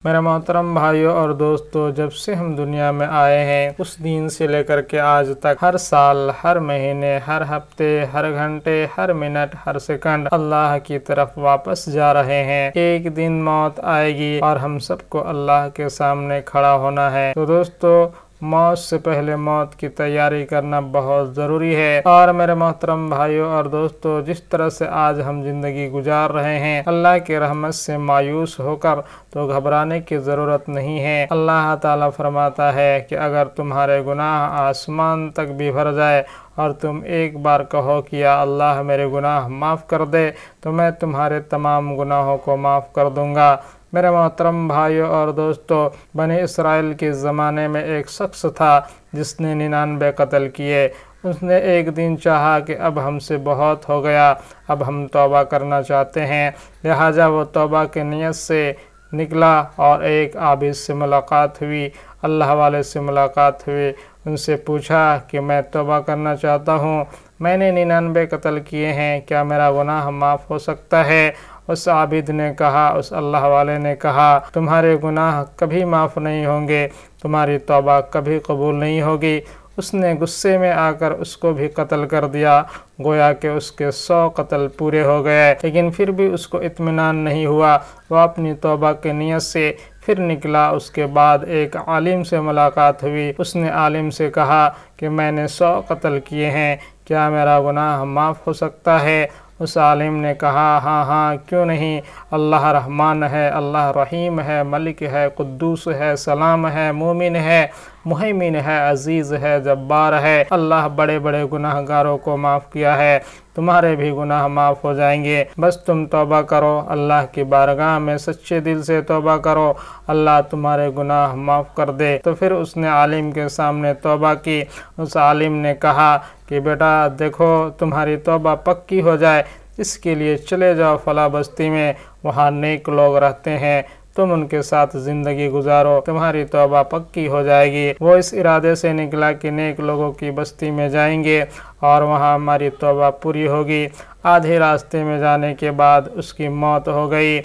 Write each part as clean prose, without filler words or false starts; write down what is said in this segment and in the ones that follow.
میرے محترم بھائیوں اور دوستو، جب سے ہم دنیا میں آئے ہیں اس دن سے لے کر کے آج تک ہر سال، ہر مہینے، ہر ہفتے، ہر گھنٹے، ہر منٹ، ہر سیکنڈ اللہ کی طرف واپس جا رہے ہیں۔ ایک دن موت آئے گی اور ہم سب کو اللہ کے سامنے کھڑا ہونا ہے۔ تو دوستو، موت سے پہلے موت کی تیاری کرنا بہت ضروری ہے۔ اور میرے محترم بھائیوں اور دوستو، جس طرح سے آج ہم زندگی گزار رہے ہیں، اللہ کی رحمت سے مایوس ہو کر تو گھبرانے کی ضرورت نہیں ہے۔ اللہ تعالیٰ فرماتا ہے کہ اگر تمہارے گناہ آسمان تک بھی بھر جائے اور تم ایک بار کہو کہ یا اللہ میرے گناہ معاف کر دے، تو میں تمہارے تمام گناہوں کو معاف کر دوں گا۔ میرے محترم بھائیوں اور دوستو، بنی اسرائیل کے زمانے میں ایک شخص تھا جس نے 99 قتل کیے۔ اس نے ایک دن چاہا کہ اب ہم سے بہت ہو گیا، اب ہم توبہ کرنا چاہتے ہیں۔ لہٰذا وہ توبہ کی نیت سے نکلا اور ایک عابد سے ملاقات ہوئی، اللہ والے سے ملاقات ہوئی۔ ان سے پوچھا کہ میں توبہ کرنا چاہتا ہوں، میں نے 99 قتل کیے ہیں، کیا میرا گناہ معاف ہو سکتا ہے؟ اس عابد نے کہا، اس اللہ والے نے کہا، تمہارے گناہ کبھی معاف نہیں ہوں گے، تمہاری توبہ کبھی قبول نہیں ہوگی۔ اس نے غصے میں آ کر اس کو بھی قتل کر دیا، گویا کہ اس کے 100 قتل پورے ہو گئے، لیکن پھر بھی اس کو اطمینان نہیں ہوا۔ وہ اپنی توبہ کی نیت سے پھر نکلا۔ اس کے بعد ایک عالم سے ملاقات ہوئی۔ اس نے عالم سے کہا کہ میں نے 100 قتل کیے ہیں، کیا میرا گناہ معاف ہو سکتا ہے؟ اس عالم نے کہا، ہاں کیوں نہیں، اللہ رحمان ہے، اللہ رحیم ہے، ملک ہے، قدوس ہے، سلام ہے، مومن ہے، مہیمن ہے، عزیز ہے، جبار ہے۔ اللہ بڑے بڑے گناہ گاروں کو معاف کیا ہے، تمہارے بھی گناہ معاف ہو جائیں گے، بس تم توبہ کرو، اللہ کی بارگاہ میں سچے دل سے توبہ کرو، اللہ تمہارے گناہ معاف کر دے۔ تو پھر اس نے عالم کے سامنے توبہ کی۔ اس عالم نے کہا کہ بیٹا دیکھو، تمہاری توبہ پکی ہو جائے اس کے لیے چلے جاؤ فلاں بستی میں، وہاں نیک لوگ رہتے ہیں، تم ان کے ساتھ زندگی گزارو، تمہاری توبہ پکی ہو جائے گی۔ وہ اس ارادے سے نکلا کہ نیک لوگوں کی بستی میں جائیں گے اور وہاں ہماری توبہ پوری ہوگی۔ آدھے راستے میں جانے کے بعد اس کی موت ہو گئی۔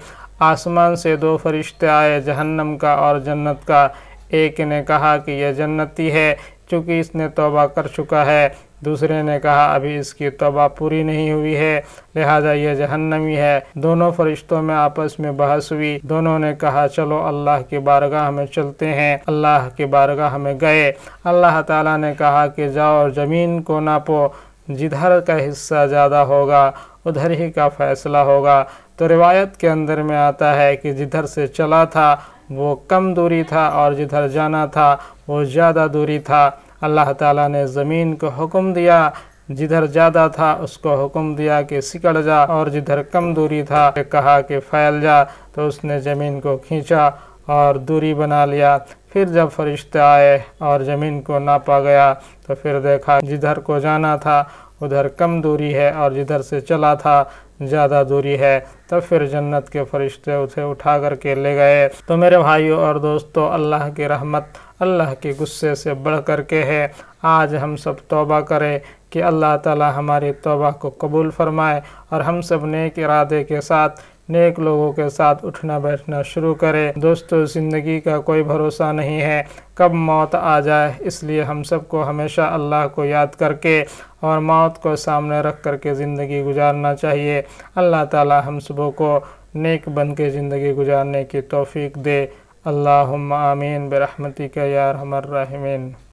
آسمان سے 2 فرشتے آئے، جہنم کا اور جنت کا۔ ایک نے کہا کہ یہ جنتی ہے چونکہ اس نے توبہ کر چکا ہے، دوسرے نے کہا ابھی اس کی توبہ پوری نہیں ہوئی ہے، لہذا یہ جہنمی ہے۔ دونوں فرشتوں میں آپس میں بحث ہوئی۔ دونوں نے کہا چلو اللہ کی بارگاہ میں چلتے ہیں۔ اللہ کی بارگاہ میں گئے۔ اللہ تعالیٰ نے کہا کہ جاؤ زمین کو ناپو، جدھر کا حصہ زیادہ ہوگا ادھر ہی کا فیصلہ ہوگا۔ تو روایت کے اندر میں آتا ہے کہ جدھر سے چلا تھا وہ کم دوری تھا اور جدھر جانا تھا وہ زیادہ دوری تھا۔ اللہ تعالیٰ نے زمین کو حکم دیا، جدھر زیادہ تھا اس کو حکم دیا کہ سکڑ جا، اور جدھر کم دوری تھا کہا کہ پھیل جا، تو اس نے زمین کو کھینچا اور دوری بنا لیا۔ پھر جب فرشتے آئے اور زمین کو ناپا گیا تو پھر دیکھا جدھر کو جانا تھا ادھر کم دوری ہے اور جدھر سے چلا تھا زیادہ دوری ہے۔ تب پھر جنت کے فرشتے اسے اٹھا کر کے لے گئے۔ تو میرے بھائیوں اور دوستو، اللہ کی رحمت اللہ کے غصے سے بڑھ کر کے ہے۔ آج ہم سب توبہ کریں کہ اللہ تعالی ہماری توبہ کو قبول فرمائے اور ہم سب نیک ارادے کے ساتھ نیک لوگوں کے ساتھ اٹھنا بیٹھنا شروع کرے۔ دوستو، زندگی کا کوئی بھروسہ نہیں ہے، کب موت آ جائے، اس لیے ہم سب کو ہمیشہ اللہ کو یاد کر کے اور موت کو سامنے رکھ کر کے زندگی گزارنا چاہیے۔ اللہ تعالی ہم سبوں کو نیک بن کے زندگی گزارنے کی توفیق دے۔ اللہم آمین برحمتک یا ارحم الراحمین۔